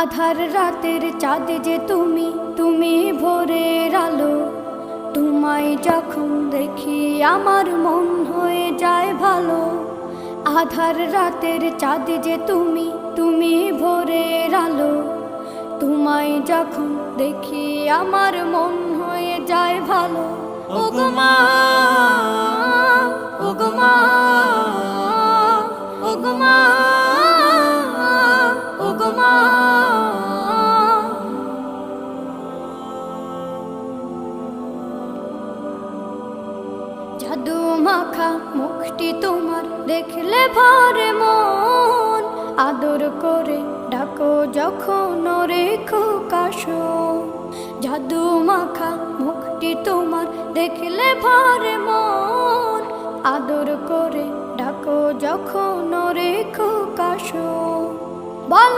আধার রাতের চাঁদ যে তুমি, তুমি ভোরের আলো। তোমায় যখন দেখি আমার মন হয়ে যায় ভালো। আধার রাতের চাঁদ যে তুমি, তুমি ভোরের আলো। তোমায় যখন দেখি আমার মন হয়ে যায় ভালো। ওগো মা, ওগো মা, ওগো মা, ওগো মা। জাদু মাখা মুখটি তোমার দেখলে ভরে মন। আদর করে ডাকো যখন রেখো কাশো। জাদু মাখা মুখটি তোমার দেখলে ভরে মন। আদর করে ডাকো যখন রেখো কাশো।